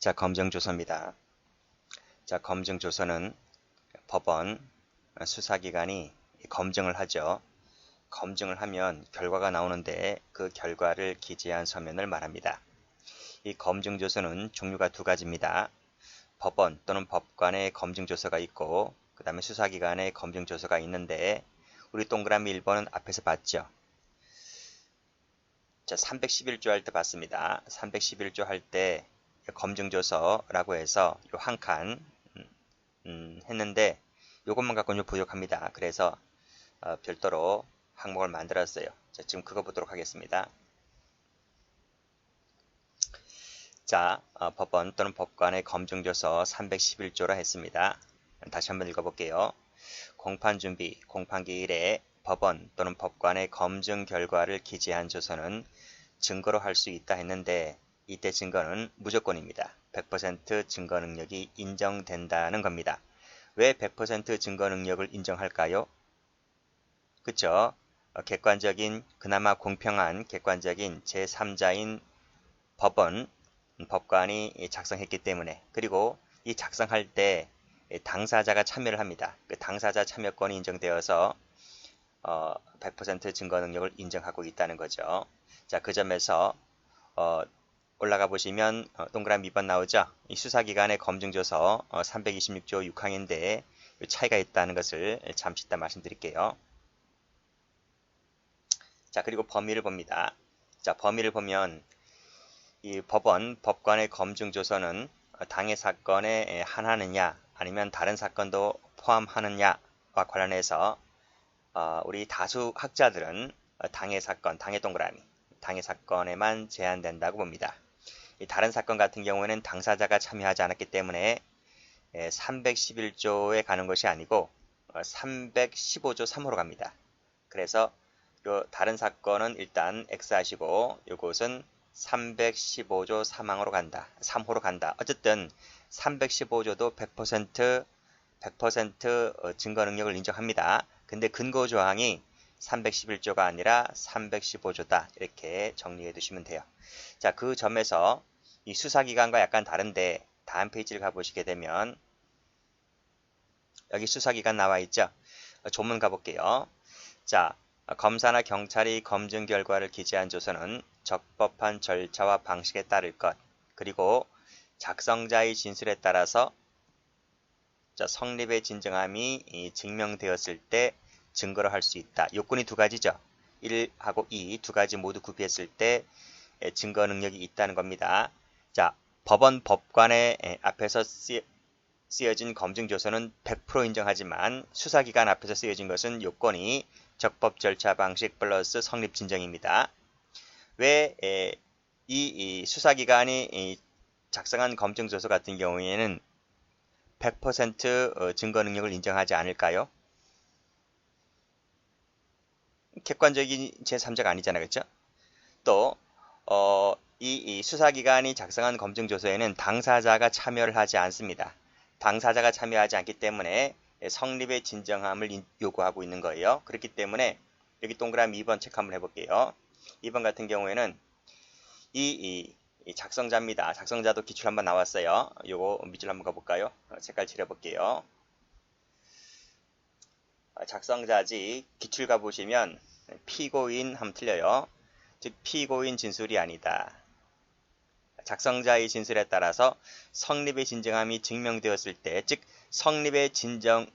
자, 검증조서입니다. 자, 검증조서는 법원, 수사기관이 검증을 하죠. 검증을 하면 결과가 나오는데 그 결과를 기재한 서면을 말합니다. 이 검증조서는 종류가 두 가지입니다. 법원 또는 법관의 검증조서가 있고 그 다음에 수사기관의 검증조서가 있는데 우리 동그라미 1번은 앞에서 봤죠. 자, 311조 할 때 봤습니다. 311조 할 때 검증조서라고 해서 요 한 칸 했는데 요것만 갖고는 부족합니다. 그래서 별도로 항목을 만들었어요. 자, 지금 그거 보도록 하겠습니다. 자, 법원 또는 법관의 검증조서 311조라 했습니다. 다시 한번 읽어볼게요. 공판준비, 공판기일에 법원 또는 법관의 검증 결과를 기재한 조서는 증거로 할 수 있다 했는데 이때 증거는 무조건입니다. 100% 증거 능력이 인정된다는 겁니다. 왜 100% 증거 능력을 인정할까요? 그쵸? 객관적인, 그나마 공평한 객관적인 제3자인 법원, 법관이 작성했기 때문에, 그리고 이 작성할 때 당사자가 참여를 합니다. 그 당사자 참여권이 인정되어서 100% 증거 능력을 인정하고 있다는 거죠. 자, 그 점에서 올라가 보시면 동그라미 2번 나오죠. 이 수사기관의 검증조서 326조 6항인데 차이가 있다는 것을 잠시 이따 말씀드릴게요. 자, 그리고 범위를 봅니다. 자, 범위를 보면 이 법원, 법관의 검증조서는 당해 사건에 한하느냐 아니면 다른 사건도 포함하느냐와 관련해서 우리 다수 학자들은 당해 사건, 당해 동그라미, 당해 사건에만 제한된다고 봅니다. 이 다른 사건 같은 경우에는 당사자가 참여하지 않았기 때문에 311조에 가는 것이 아니고 315조 3호로 갑니다. 그래서 요 다른 사건은 일단 X 하시고 요것은 315조 3항으로 간다. 3호로 간다. 어쨌든 315조도 100% 증거 능력을 인정합니다. 근데 근거 조항이 311조가 아니라 315조다. 이렇게 정리해 두시면 돼요. 자, 그 점에서 이 수사기관과 약간 다른데 다음 페이지를 가보시게 되면 여기 수사기관 나와 있죠. 조문 가볼게요. 자, 검사나 경찰이 검증 결과를 기재한 조서는 적법한 절차와 방식에 따를 것, 그리고 작성자의 진술에 따라서 성립의 진정함이 증명되었을 때 증거로 할 수 있다. 요건이 두 가지죠. 1하고 2 두 가지 모두 구비했을 때 증거 능력이 있다는 겁니다. 자, 법원 법관의 앞에서 쓰여진 검증조서는 100% 인정하지만 수사기관 앞에서 쓰여진 것은 요건이 적법 절차 방식 플러스 성립 진정입니다. 왜 이 수사기관이 작성한 검증조서 같은 경우에는 100% 증거 능력을 인정하지 않을까요? 객관적인 제3자가 아니잖아요. 그렇죠? 또 이 수사기관이 작성한 검증조서에는 당사자가 참여를 하지 않습니다. 당사자가 참여하지 않기 때문에 성립의 진정함을 요구하고 있는 거예요. 그렇기 때문에 여기 동그라미 2번 체크 한번 해볼게요. 2번 같은 경우에는 이 작성자입니다. 작성자도 기출 한번 나왔어요. 요거 밑줄 한번 가볼까요? 색깔 칠해볼게요. 작성자지 기출 가보시면 피고인 하면 틀려요. 즉 피고인 진술이 아니다. 작성자의 진술에 따라서 성립의 진정함이 증명되었을 때, 즉 성립의 진정의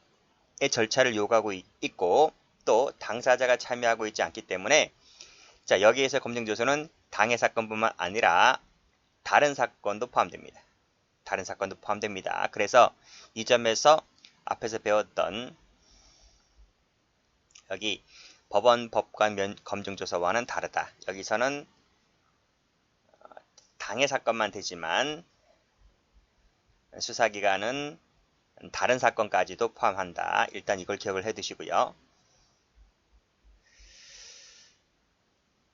절차를 요구하고 있고 또 당사자가 참여하고 있지 않기 때문에 자, 여기에서 검증조서는 당해 사건뿐만 아니라 다른 사건도 포함됩니다. 다른 사건도 포함됩니다. 그래서 이 점에서 앞에서 배웠던 여기 법원 법관 검증조서와는 다르다. 여기서는 당해 사건만 되지만 수사기관은 다른 사건까지도 포함한다. 일단 이걸 기억을 해 두시고요.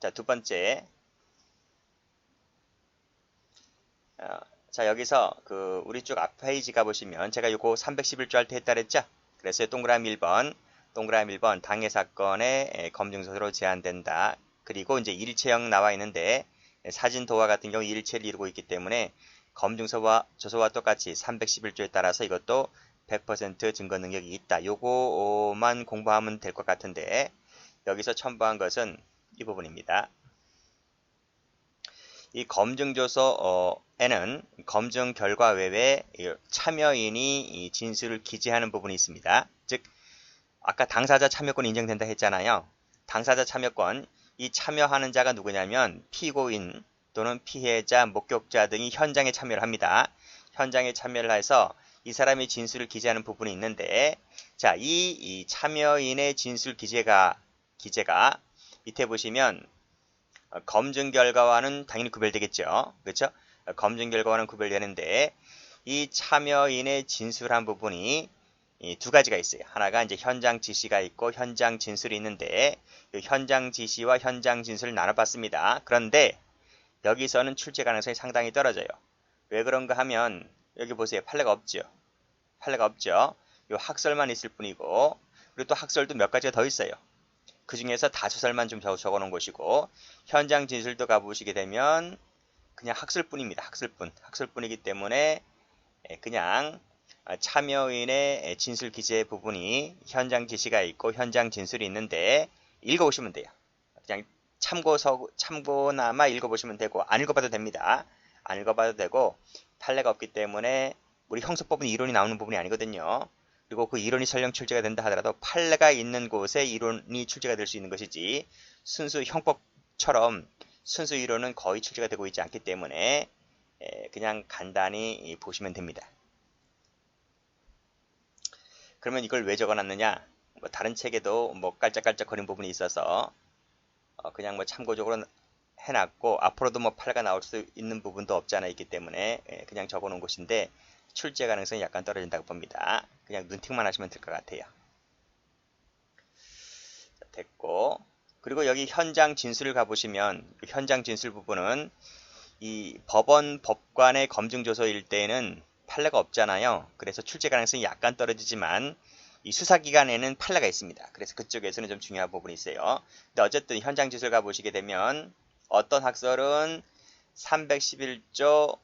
자, 두 번째. 자, 여기서 우리 쪽 앞 페이지 가보시면 제가 요거 311조 할 때 했다 그랬죠? 그래서 동그라미 1번, 당해 사건의 검증서로 제한된다. 그리고 이제 일체형 나와 있는데 사진 도화 같은 경우 일체를 이루고 있기 때문에 검증서와 조서와 똑같이 311조에 따라서 이것도 100% 증거 능력이 있다. 요거만 공부하면 될 것 같은데 여기서 첨부한 것은 이 부분입니다. 이 검증조서에는 검증 결과 외에 참여인이 이 진술을 기재하는 부분이 있습니다. 즉 아까 당사자 참여권 인정된다 했잖아요. 당사자 참여권, 이 참여하는 자가 누구냐면 피고인 또는 피해자, 목격자 등이 현장에 참여를 합니다. 현장에 참여를 해서 이 사람이 진술을 기재하는 부분이 있는데, 자, 이 참여인의 진술 기재가 밑에 보시면 검증 결과와는 당연히 구별되겠죠. 그렇죠? 검증 결과와는 구별되는데 이 참여인의 진술한 부분이 이 두 가지가 있어요. 하나가 이제 현장 지시가 있고 현장 진술이 있는데 이 현장 지시와 현장 진술을 나눠봤습니다. 그런데 여기서는 출제 가능성이 상당히 떨어져요. 왜 그런가 하면 여기 보세요. 판례가 없죠. 판례가 없죠. 이 학설만 있을 뿐이고 그리고 또 학설도 몇 가지가 더 있어요. 그 중에서 다수설만 좀 적어 놓은 것이고 현장 진술도 가보시게 되면 그냥 학설뿐입니다. 학설뿐이기 때문에 그냥 참여인의 진술 기재 부분이 현장 지시가 있고 현장 진술이 있는데 읽어보시면 돼요. 그냥 참고나마 읽어보시면 되고 안 읽어봐도 됩니다. 안 읽어봐도 되고 판례가 없기 때문에 우리 형사법은 이론이 나오는 부분이 아니거든요. 그리고 그 이론이 설령 출제가 된다 하더라도 판례가 있는 곳에 이론이 출제가 될 수 있는 것이지 순수 형법처럼 순수 이론은 거의 출제가 되고 있지 않기 때문에 그냥 간단히 보시면 됩니다. 그러면 이걸 왜 적어놨느냐? 뭐 다른 책에도 뭐 깔짝깔짝거리는 부분이 있어서 그냥 뭐 참고적으로 해놨고 앞으로도 뭐 판례가 나올 수 있는 부분도 없지 않아 있기 때문에 그냥 적어놓은 것인데 출제 가능성이 약간 떨어진다고 봅니다. 그냥 눈팅만 하시면 될 것 같아요. 자, 됐고 그리고 여기 현장 진술을 가보시면 현장 진술 부분은 이 법관의 검증조서일 때에는 판례가 없잖아요. 그래서 출제 가능성이 약간 떨어지지만 이 수사기관에는 판례가 있습니다. 그래서 그쪽에서는 좀 중요한 부분이 있어요. 근데 어쨌든 현장 진술 가보시게 되면 어떤 학설은 311조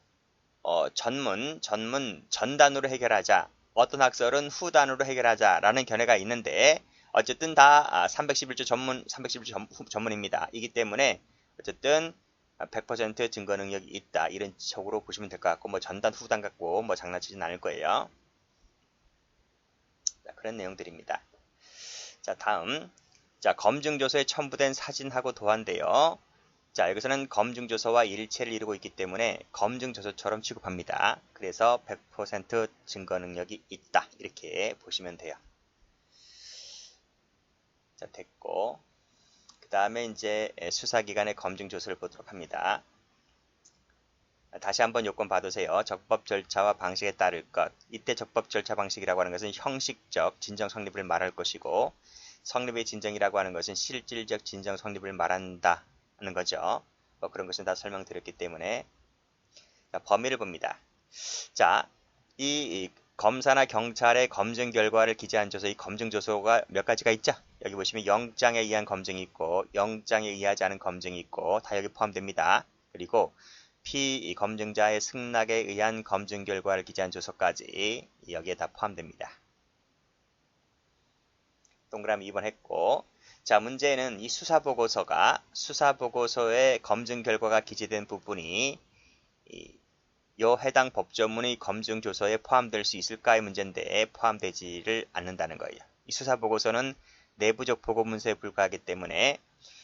전단으로 해결하자. 어떤 학설은 후단으로 해결하자라는 견해가 있는데 어쨌든 다 311조 전문입니다. 이기 때문에 어쨌든 100% 증거 능력이 있다. 이런 식으로 보시면 될 것 같고 뭐 전단 후단 갖고 뭐 장난치진 않을 거예요. 자, 그런 내용들입니다. 자, 다음. 자, 검증조서에 첨부된 사진하고 도안인데요. 자, 여기서는 검증조서와 일체를 이루고 있기 때문에 검증조서처럼 취급합니다. 그래서 100% 증거 능력이 있다. 이렇게 보시면 돼요. 자, 됐고. 그 다음에 이제 수사기관의 검증조서를 보도록 합니다. 다시 한번 요건 봐두세요. 적법 절차와 방식에 따를 것. 이때 적법 절차 방식이라고 하는 것은 형식적 진정 성립을 말할 것이고 성립의 진정이라고 하는 것은 실질적 진정 성립을 말한다 하는 거죠. 뭐 그런 것은 다 설명드렸기 때문에 자, 범위를 봅니다. 자, 이 검사나 경찰의 검증 결과를 기재한 조서, 이 검증 조서가 몇 가지가 있죠? 여기 보시면 영장에 의한 검증이 있고 영장에 의하지 않은 검증이 있고 다 여기 포함됩니다. 그리고 피검증자의 승낙에 의한 검증 결과를 기재한 조서까지 여기에 다 포함됩니다. 동그라미 2번 했고 자, 문제는 이 수사보고서의 검증 결과가 기재된 부분이 요 해당 법조문의 검증 조서에 포함될 수 있을까의 문제인데 포함되지를 않는다는 거예요. 이 수사보고서는 내부적 보고문서에 불과하기 때문에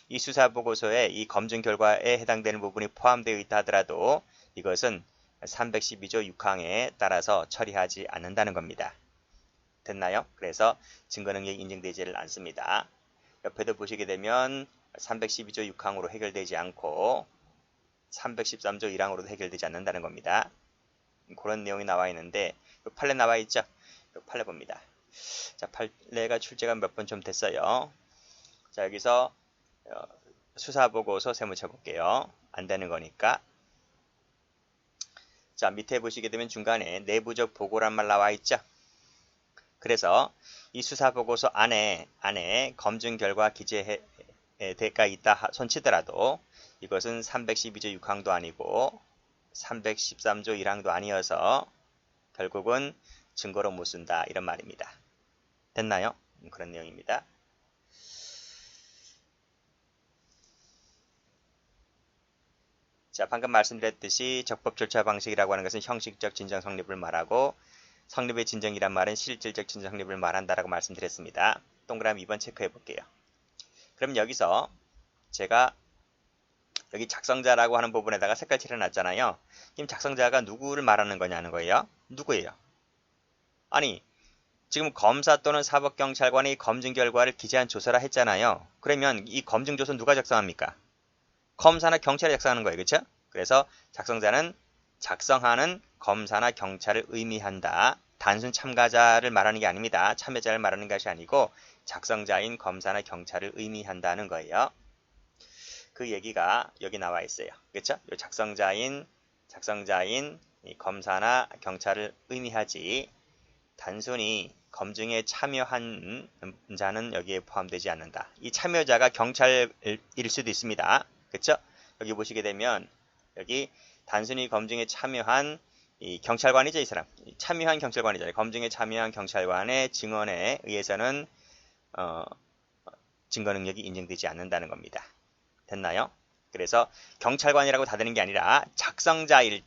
이 수사보고서에 이 검증 결과에 해당되는 부분이 포함되어 있다 하더라도 이것은 312조 6항에 따라서 처리하지 않는다는 겁니다. 됐나요? 그래서 증거능력이 인정되지를 않습니다. 옆에도 보시게 되면 312조 6항으로 해결되지 않고 313조 1항으로도 해결되지 않는다는 겁니다. 그런 내용이 나와 있는데 판례 나와 있죠? 판례 봅니다. 자, 판례가 출제가 몇 번 좀 됐어요. 자, 여기서 수사보고서 세무쳐 볼게요. 안 되는 거니까. 자, 밑에 보시게 되면 중간에 내부적 보고란 말 나와 있죠? 그래서 이 수사보고서 안에 검증 결과 기재가 있다 손치더라도 이것은 312조 6항도 아니고 313조 1항도 아니어서 결국은 증거로 못 쓴다 이런 말입니다. 됐나요? 그런 내용입니다. 자, 방금 말씀드렸듯이 적법 절차 방식이라고 하는 것은 형식적 진정 성립을 말하고 성립의 진정이란 말은 실질적 진정 성립을 말한다라고 말씀드렸습니다. 동그라미 2번 체크해 볼게요. 그럼 여기서 제가 여기 작성자라고 하는 부분에다가 색깔 칠해놨잖아요. 지금 작성자가 누구를 말하는 거냐는 거예요. 누구예요? 아니, 지금 검사 또는 사법경찰관이 검증 결과를 기재한 조서라 했잖아요. 그러면 이 검증 조서 누가 작성합니까? 검사나 경찰이 작성하는 거예요. 그렇죠? 그래서 작성자는 작성하는 검사나 경찰을 의미한다. 단순 참가자를 말하는 게 아닙니다. 참여자를 말하는 것이 아니고 작성자인 검사나 경찰을 의미한다는 거예요. 그 얘기가 여기 나와 있어요. 그렇죠? 작성자인 검사나 경찰을 의미하지 단순히 검증에 참여한 자는 여기에 포함되지 않는다. 이 참여자가 경찰일 수도 있습니다. 그렇죠? 여기 보시게 되면 여기 단순히 검증에 참여한 이 경찰관이죠, 이 사람. 참여한 경찰관이죠. 검증에 참여한 경찰관의 증언에 의해서는 증거 능력이 인정되지 않는다는 겁니다. 됐나요? 그래서 경찰관이라고 다 되는 게 아니라 작성자일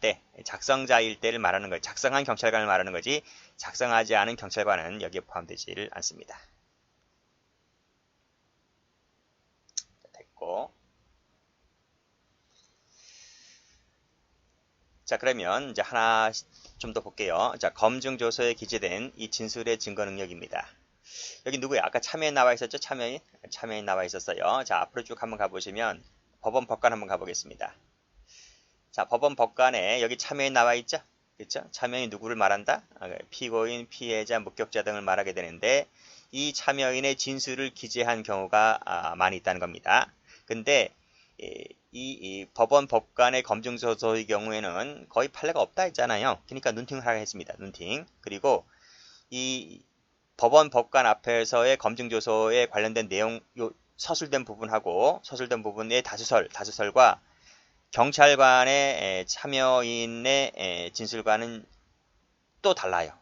때를 말하는 거예요. 작성한 경찰관을 말하는 거지 작성하지 않은 경찰관은 여기에 포함되지를 않습니다. 됐고. 자, 그러면 이제 하나 좀 더 볼게요. 자, 검증조서에 기재된 이 진술의 증거 능력입니다. 여기 누구야? 아까 참여인 나와 있었죠? 참여인 나와 있었어요. 자, 앞으로 쭉 한번 가보시면 법원 법관 한번 가보겠습니다. 자, 법원 법관에 여기 참여인 나와 있죠? 그렇죠? 참여인 누구를 말한다? 피고인, 피해자, 목격자 등을 말하게 되는데 이 참여인의 진술을 기재한 경우가 많이 있다는 겁니다. 근데 이 법원 법관의 검증조서의 경우에는 거의 판례가 없다 했잖아요. 그러니까 눈팅을 하라 했습니다. 눈팅. 그리고 이 법원 법관 앞에서의 검증조서에 관련된 내용, 서술된 부분의 다수설과 경찰관의 참여인의 진술과는 또 달라요.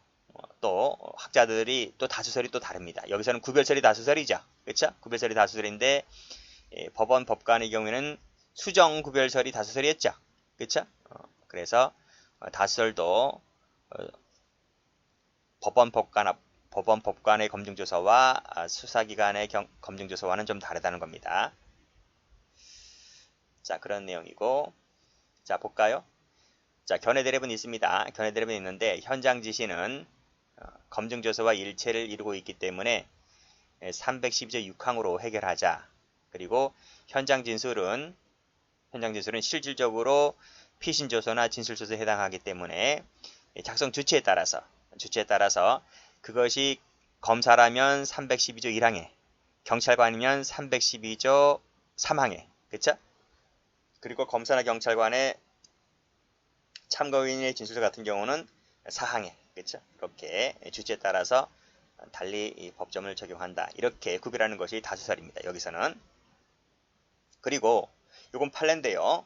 또 학자들이 또 다수설이 또 다릅니다. 여기서는 구별설이 다수설이죠. 그렇죠? 구별설이 다수설인데 법원 법관의 경우에는 수정 구별설이 다수설이었죠. 그렇죠? 그래서 다수설도 법원 법관의 검증조서와 수사기관의 검증조서와는 좀 다르다는 겁니다. 자, 그런 내용이고, 자, 볼까요? 자, 견해대립은 있습니다. 견해대립은 있는데 현장 지시는 검증조서와 일체를 이루고 있기 때문에 312조 6항으로 해결하자. 그리고 현장 진술은 실질적으로 피신조서나 진술조서에 해당하기 때문에 작성 주체에 따라서 그것이 검사라면 312조 1항에, 경찰관이면 312조 3항에, 그쵸? 그리고 검사나 경찰관의 참고인의 진술서 같은 경우는 4항에, 그쵸? 이렇게 주체에 따라서 달리 이 법점을 적용한다. 이렇게 구별하는 것이 다수설입니다. 여기서는. 그리고 요건 판례인데요.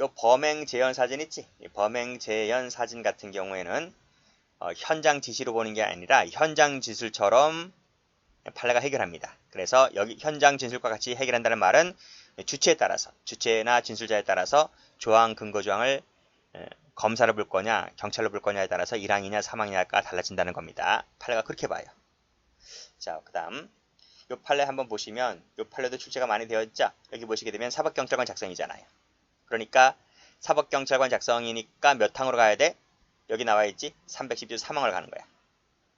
요 범행 재현 사진 있지? 범행 재현 사진 같은 경우에는 현장 지시로 보는 게 아니라 현장 진술처럼 판례가 해결합니다. 그래서 여기 현장 진술과 같이 해결한다는 말은 주체나 진술자에 따라서 조항 근거 조항을 검사로 볼 거냐 경찰로 볼 거냐에 따라서 1항이냐 3항이냐가 달라진다는 겁니다. 판례가 그렇게 봐요. 자, 그 다음 이 판례 한번 보시면 이 판례도 출제가 많이 되어 있죠. 여기 보시게 되면 사법경찰관 작성이잖아요. 그러니까 사법경찰관 작성이니까 몇 항으로 가야 돼? 여기 나와 있지? 310조 3항을 가는 거야.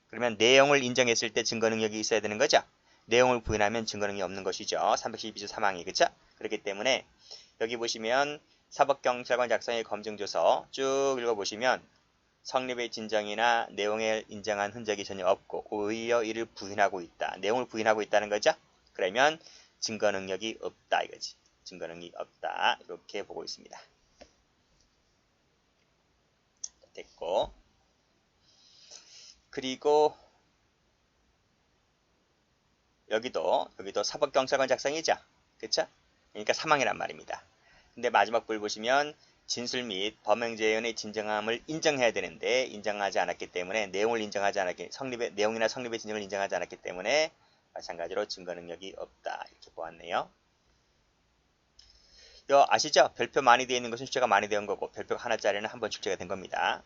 그러면 내용을 인정했을 때 증거 능력이 있어야 되는 거죠. 내용을 부인하면 증거 능력이 없는 것이죠. 312조 3항이. 그쵸? 그렇기 때문에 여기 보시면 사법경찰관 작성의 검증조서 쭉 읽어보시면 성립의 진정이나 내용을 인정한 흔적이 전혀 없고 오히려 이를 부인하고 있다. 내용을 부인하고 있다는 거죠. 그러면 증거 능력이 없다 이거지. 증거 능력이 없다. 이렇게 보고 있습니다. 됐고, 그리고 여기도 사법경찰관 작성이죠. 그쵸? 그러니까 3항이란 말입니다. 근데 마지막 글 보시면 진술 및 범행 재현의 진정함을 인정해야 되는데 인정하지 않았기 때문에 내용이나 성립의 진정을 인정하지 않았기 때문에 마찬가지로 증거 능력이 없다 이렇게 보았네요. 이거 아시죠? 별표 많이 되어 있는 것은 출제가 많이 되어 온 거고 별표가 하나짜리는 한 번 출제가 된 겁니다.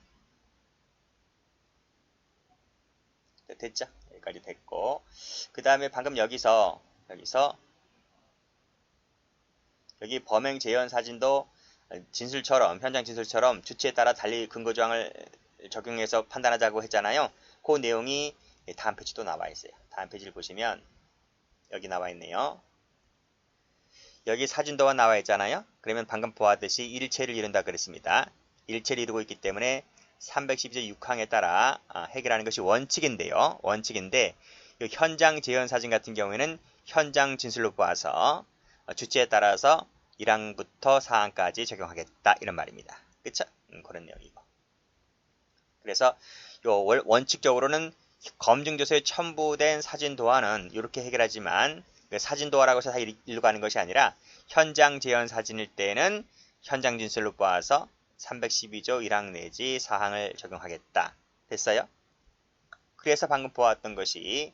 됐죠? 여기까지 됐고 그 다음에 방금 여기서 여기 범행 재현 사진도 현장 진술처럼 주체에 따라 달리 근거조항을 적용해서 판단하자고 했잖아요. 그 내용이 다음 페이지도 나와 있어요. 다음 페이지를 보시면 여기 나와 있네요. 여기 사진도가 나와 있잖아요. 그러면 방금 보았듯이 일체를 이룬다 그랬습니다. 일체를 이루고 있기 때문에 312조 6항에 따라 해결하는 것이 원칙인데요. 원칙인데 현장 재현 사진 같은 경우에는 현장 진술로 보아서 주체에 따라서 1항부터 4항까지 적용하겠다 이런 말입니다. 그쵸? 그런 내용이고. 그래서 원칙적으로는 검증조서에 첨부된 사진도화는 이렇게 해결하지만 사진도화라고 해서 다 일로 가는 것이 아니라 현장 재현 사진일 때는 현장 진술로 보아서 312조 1항 내지 4항을 적용하겠다. 됐어요? 그래서 방금 보았던 것이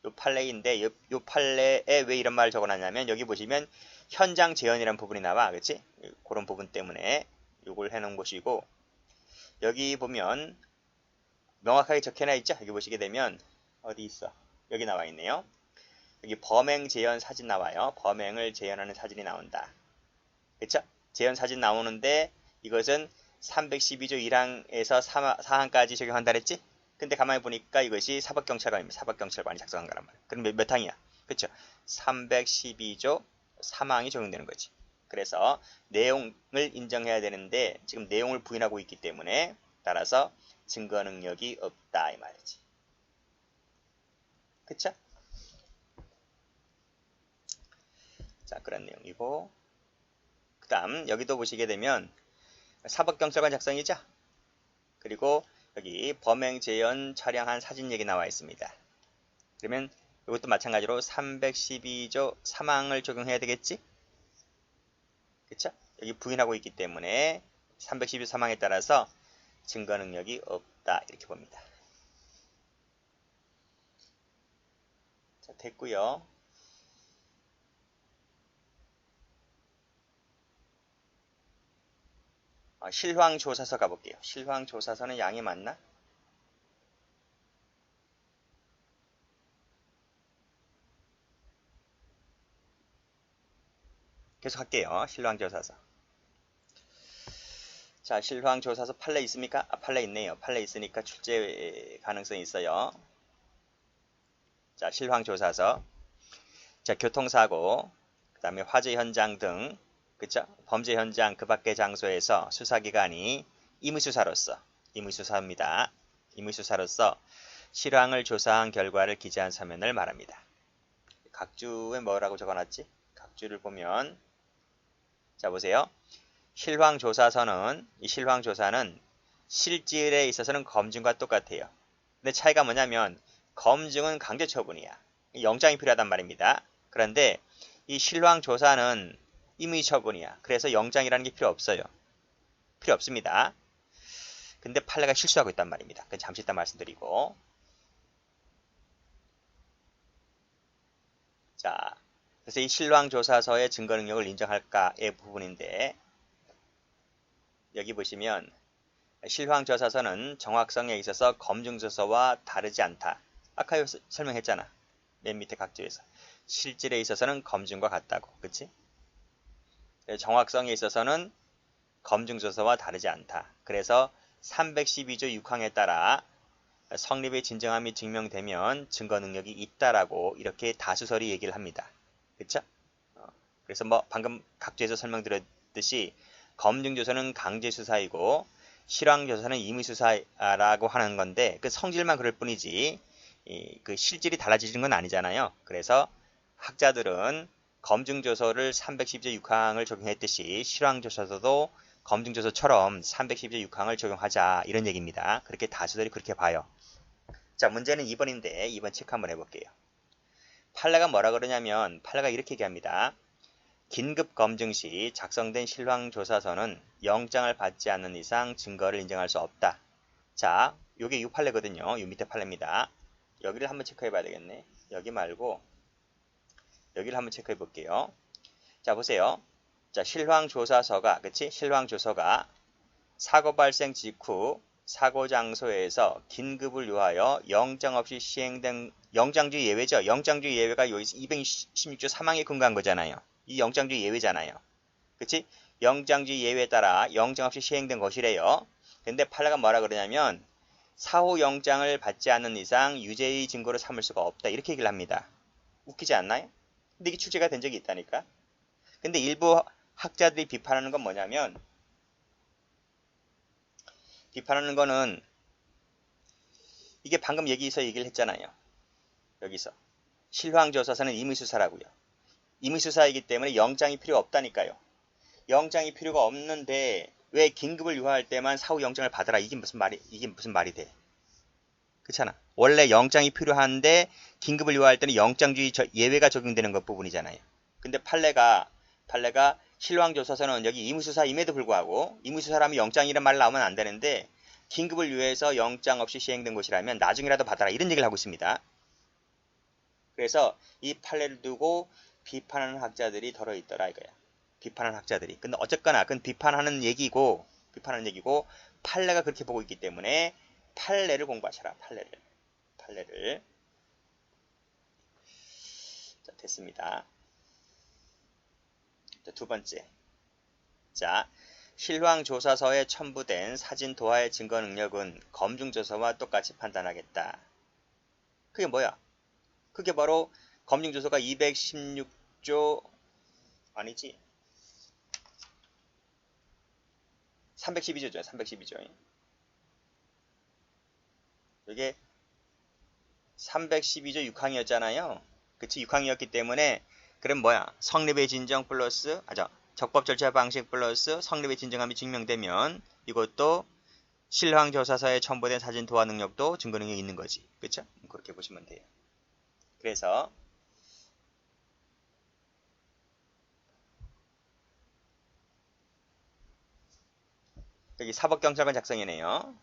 요 판례인데 요 판례에 왜 이런 말을 적어놨냐면 여기 보시면 현장 재현이라는 부분이 나와. 그치? 그런 부분 때문에 요걸 해놓은 것이고 여기 보면 명확하게 적혀놔 있죠? 여기 보시게 되면 어디 있어? 여기 나와 있네요. 여기 범행 재현 사진 나와요. 범행을 재현하는 사진이 나온다. 그쵸? 재현 사진 나오는데 이것은 312조 1항에서 4항까지 적용한다 그랬지? 근데 가만히 보니까 이것이 사법경찰관입니다. 사법경찰관이 작성한 거란 말이야. 그럼 몇 항이야? 그쵸? 312조 3항이 적용되는 거지. 그래서 내용을 인정해야 되는데 지금 내용을 부인하고 있기 때문에 따라서 증거 능력이 없다 이 말이지. 그쵸? 자, 그런 내용이고 그 다음 여기도 보시게 되면 사법경찰관 작성이죠? 그리고 여기 범행 재현 촬영한 사진 얘기 나와 있습니다. 그러면 이것도 마찬가지로 312조 3항을 적용해야 되겠지? 그쵸? 여기 부인하고 있기 때문에 312조 3항에 따라서 증거 능력이 없다 이렇게 봅니다. 자, 됐고요. 실황조사서 가볼게요. 실황조사서는 양이 많나? 계속 할게요. 실황조사서. 자, 실황조사서 판례 있습니까? 판례 있네요. 판례 있으니까 출제 가능성이 있어요. 자, 실황조사서. 자, 교통사고, 그 다음에 화재 현장 등, 그쵸? 범죄 현장 그 밖의 장소에서 수사기관이 임의수사입니다. 임의수사로서 실황을 조사한 결과를 기재한 서면을 말합니다. 각주에 뭐라고 적어놨지? 각주를 보면, 자, 보세요. 실황조사서는, 이 실황조사는 실질에 있어서는 검증과 똑같아요. 근데 차이가 뭐냐면, 검증은 강제처분이야. 영장이 필요하단 말입니다. 그런데 이 실황조사는 임의처분이야. 그래서 영장이라는 게 필요 없어요. 필요 없습니다. 근데 판례가 실수하고 있단 말입니다. 그건 잠시 이따 말씀드리고. 자, 그래서 이 실황조사서의 증거 능력을 인정할까의 부분인데 여기 보시면 실황조사서는 정확성에 있어서 검증조서와 다르지 않다. 아까 설명했잖아. 맨 밑에 각주에서. 실질에 있어서는 검증과 같다고. 그치? 정확성에 있어서는 검증조서와 다르지 않다. 그래서 312조 6항에 따라 성립의 진정함이 증명되면 증거 능력이 있다라고 이렇게 다수설이 얘기를 합니다. 그쵸? 그래서 뭐 방금 각주에서 설명드렸듯이 검증조서는 강제수사이고 실황조사는 임의수사라고 하는 건데 그 성질만 그럴 뿐이지 그 실질이 달라지는 건 아니잖아요. 그래서 학자들은 검증조서를 312조 6항을 적용했듯이 실황조서도 검증조서처럼 312조 6항을 적용하자 이런 얘기입니다. 그렇게 다수들이 그렇게 봐요. 자, 문제는 2번인데 2번 체크 한번 해볼게요. 판례가 뭐라 그러냐면 판례가 이렇게 얘기합니다. 긴급 검증 시 작성된 실황조사서는 영장을 받지 않는 이상 증거를 인정할 수 없다. 자, 요게 요 판례거든요. 요 밑에 판례입니다. 여기를 한번 체크해 봐야 되겠네. 여기 말고 여기를 한번 체크해 볼게요. 자, 보세요. 자, 실황조사서가, 그치? 실황조서가 사고 발생 직후 사고 장소에서 긴급을 요하여 영장 없이 시행된 영장주의 예외죠. 영장주의 예외가 여기서 216조 3항에 근거한 거잖아요. 이 영장주의 예외잖아요. 그치? 영장주의 예외에 따라 영장 없이 시행된 것이래요. 근데 판례가 뭐라 그러냐면 사후 영장을 받지 않는 이상 유죄의 증거로 삼을 수가 없다. 이렇게 얘기를 합니다. 웃기지 않나요? 근데 이게 출제가 된 적이 있다니까. 근데 일부 학자들이 비판하는 건 뭐냐면 비판하는 거는 이게 방금 여기서 얘기를 했잖아요. 여기서 실황조사서는 임의수사라고요. 임의수사이기 때문에 영장이 필요 없다니까요. 영장이 필요가 없는데 왜 긴급을 요할 때만 사후 영장을 받아라. 이게 무슨 말이 돼. 그렇잖아. 원래 영장이 필요한데 긴급을 요할 때는 영장주의 예외가 적용되는 것 부분이잖아요. 근데 판례가 실황조사서는 여기 임의수사임에도 불구하고 임의수사라면 영장이란 말 나오면 안 되는데 긴급을 요해서 영장 없이 시행된 것이라면 나중이라도 받아라. 이런 얘기를 하고 있습니다. 그래서 이 판례를 두고 비판하는 학자들이 덜어 있더라 이거야. 비판하는 학자들이. 근데 어쨌거나 그건 비판하는 얘기고 판례가 그렇게 보고 있기 때문에 판례를 공부하셔라. 판례를. 자, 됐습니다. 자, 두 번째. 자, 실황조사서에 첨부된 사진 도화의 증거 능력은 검증조서와 똑같이 판단하겠다. 그게 뭐야? 그게 바로 검증조서가 216조 아니지? 312조죠. 312조. 이게 312조 6항이었잖아요. 그치? 6항이었기 때문에 그럼 뭐야? 성립의 진정 플러스 적법 절차 방식 플러스 성립의 진정함이 증명되면 이것도 실황조사서에 첨부된 사진 도화 능력도 증거 능력이 있는 거지. 그쵸? 그렇게 보시면 돼요. 그래서 여기 사법경찰관 작성이네요.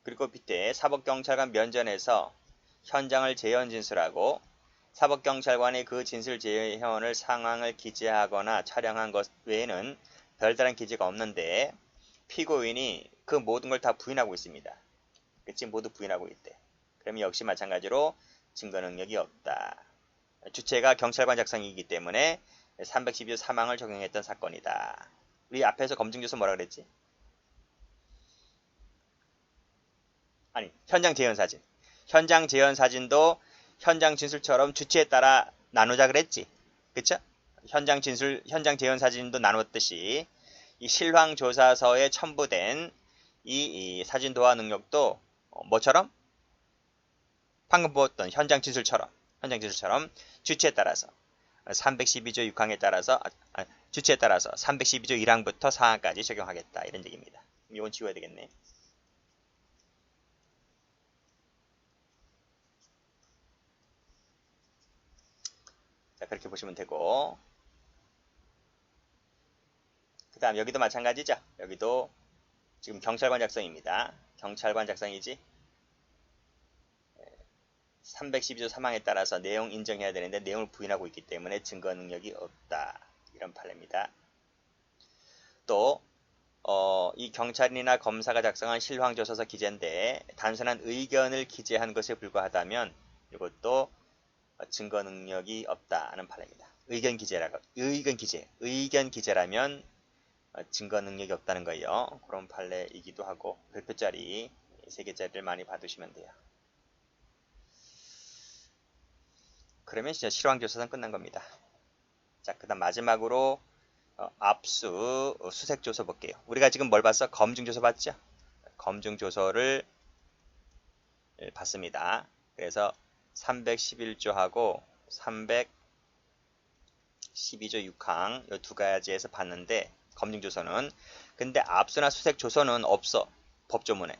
그리고 밑에 사법경찰관 면전에서 현장을 재현 진술하고 사법경찰관이 그 진술 재현을 상황을 기재하거나 촬영한 것 외에는 별다른 기재가 없는데 피고인이 그 모든 걸 다 부인하고 있습니다. 그치? 모두 부인하고 있대. 그러면 역시 마찬가지로 증거 능력이 없다. 주체가 경찰관 작성이기 때문에 312조 3항을 적용했던 사건이다. 우리 앞에서 검증조서 뭐라 그랬지? 아니, 현장 재현 사진. 현장 재현 사진도 현장 진술처럼 주체에 따라 나누자 그랬지. 그쵸? 현장 재현 사진도 나눴듯이 이 실황조사서에 첨부된 이 사진 도화 능력도 뭐처럼? 방금 보았던 현장 진술처럼 주체에 따라서 312조 6항에 따라서 주체에 따라서 312조 1항부터 4항까지 적용하겠다. 이런 얘기입니다. 이건 지워야 되겠네. 자, 그렇게 보시면 되고 그 다음 여기도 마찬가지죠. 여기도 지금 경찰관 작성입니다. 경찰관 작성이지. 312조 3항에 따라서 내용 인정해야 되는데 내용을 부인하고 있기 때문에 증거 능력이 없다. 이런 판례입니다. 또 이 경찰이나 검사가 작성한 실황조사서 기재인데 단순한 의견을 기재한 것에 불과하다면 이것도 증거 능력이 없다는 판례입니다. 의견 기재라면 증거 능력이 없다는 거예요. 그런 판례이기도 하고 별표짜리 3개짜리를 많이 받으시면 돼요. 그러면 진짜 실황조사는 끝난 겁니다. 자, 그 다음 마지막으로 압수 수색조서 볼게요. 우리가 지금 뭘 봤어? 검증조서 봤죠? 검증조서를 봤습니다. 그래서 311조하고 312조 6항 이 두 가지에서 봤는데 검증조서는 근데 압수나 수색조서는 없어. 법조문에.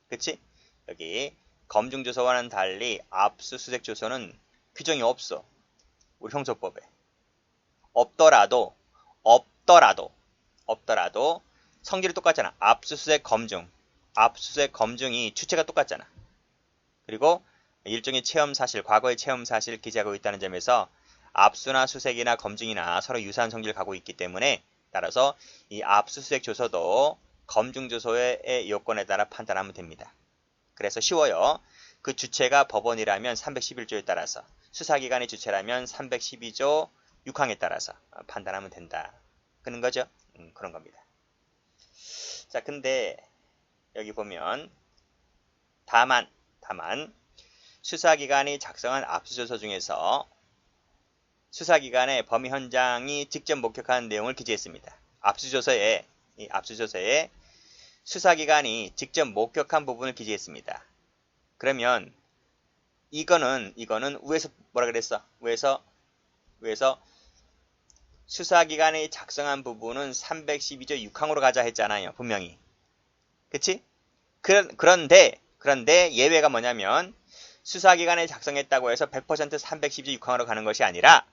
그치? 여기 검증조서와는 달리 압수 수색조서는 규정이 없어. 우리 형소법에. 없더라도 없더라도 성질이 똑같잖아. 압수수색 검증이 주체가 똑같잖아. 그리고 일종의 체험 사실, 과거의 체험 사실을 기재하고 있다는 점에서 압수나 수색이나 검증이나 서로 유사한 성질을 갖고 있기 때문에 따라서 이 압수수색 조서도 검증 조서의 요건에 따라 판단하면 됩니다. 그래서 쉬워요. 그 주체가 법원이라면 311조에 따라서, 수사기관의 주체라면 312조 6항에 따라서 판단하면 된다. 그런 거죠. 그런 겁니다. 자, 근데 여기 보면 다만 수사기관이 작성한 압수조서 중에서 수사기관의 범위 현장이 직접 목격한 내용을 기재했습니다. 압수조서에 수사기관이 직접 목격한 부분을 기재했습니다. 그러면 이거는 위에서 뭐라 그랬어? 위에서 수사기관이 작성한 부분은 312조 6항으로 가자 했잖아요. 분명히. 그치? 그런데 예외가 뭐냐면 수사기관에 작성했다고 해서 100% 312조 6항으로 가는 것이 아니라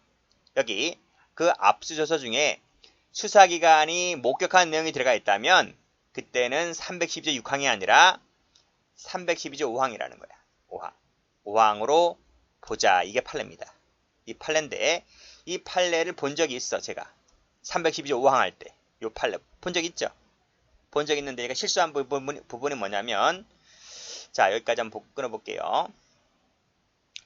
여기 그 압수조서 중에 수사기관이 목격한 내용이 들어가 있다면 그때는 312조 6항이 아니라 312조 5항이라는 거야. 5항으로 보자. 이게 판례입니다. 이 판례인데 이 판례를 본 적이 있어. 제가 312조 5항 할 때 이 판례 본 적 있죠? 본 적 있는데 얘가 실수한 부분이 뭐냐면, 자, 여기까지 한번 끊어볼게요.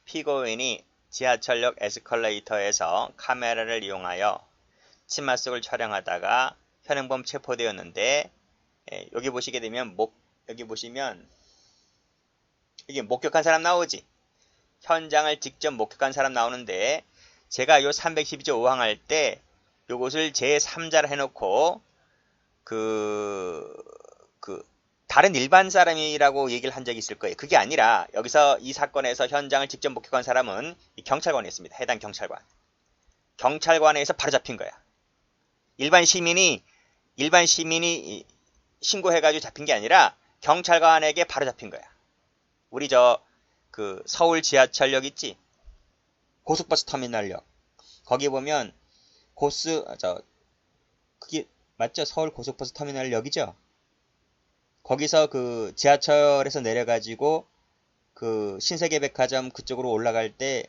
피고인이 지하철역 에스컬레이터에서 카메라를 이용하여 치마 속을 촬영하다가 현행범 체포되었는데, 여기 보시게 되면 여기 보시면 여기 목격한 사람 나오지. 현장을 직접 목격한 사람 나오는데 제가 요 312조 5항 할 때 요것을 제3자를 해놓고 다른 일반 사람이라고 얘기를 한 적이 있을 거예요. 그게 아니라 여기서 이 사건에서 현장을 직접 목격한 사람은 경찰관이었습니다. 해당 경찰관에서 바로 잡힌 거야. 일반 시민이 신고해가지고 잡힌 게 아니라 경찰관에게 바로 잡힌 거야. 우리 서울 지하철역 있지? 고속버스 터미널역. 거기 보면 그게 맞죠? 서울 고속버스 터미널역이죠? 거기서 그 지하철에서 내려가지고 그 신세계백화점 그쪽으로 올라갈 때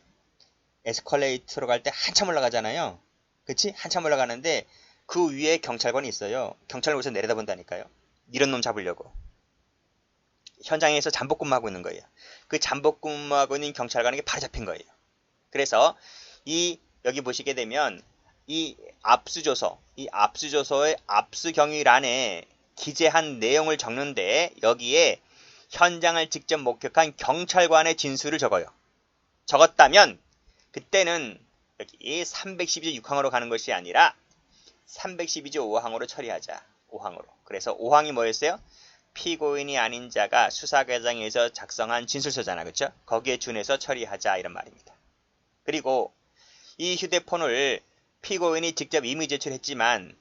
에스컬레이터로 갈 때 한참 올라가잖아요. 그치? 한참 올라가는데 그 위에 경찰관이 있어요. 경찰관에서 내려다본다니까요. 이런 놈 잡으려고. 현장에서 잠복근무하고 있는 거예요. 그 잠복근무하고 있는 경찰관에게 바로 잡힌 거예요. 그래서 여기 보시게 되면 이 압수조서의 압수경위란에 기재한 내용을 적는데 여기에 현장을 직접 목격한 경찰관의 진술을 적었다면 그때는 여기 312조 6항으로 가는 것이 아니라 312조 5항으로 처리하자. 5항으로. 그래서 5항이 뭐였어요? 피고인이 아닌 자가 수사과정에서 작성한 진술서잖아. 그렇죠? 거기에 준해서 처리하자 이런 말입니다. 그리고 이 휴대폰을 피고인이 직접 임의 제출했지만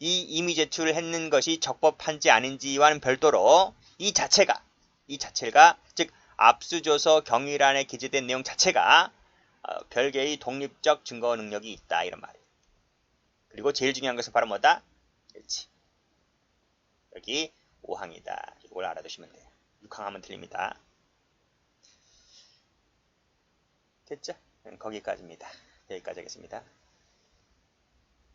이 임의 제출을 했는 것이 적법한지 아닌지와는 별도로 이 자체가 즉 압수조서 경위란에 기재된 내용 자체가 별개의 독립적 증거 능력이 있다 이런 말이에요. 그리고 제일 중요한 것은 바로 뭐다? 그렇지. 여기 5항이다. 이걸 알아두시면 돼요. 6항 하면 틀립니다. 됐죠? 거기까지입니다. 여기까지 하겠습니다.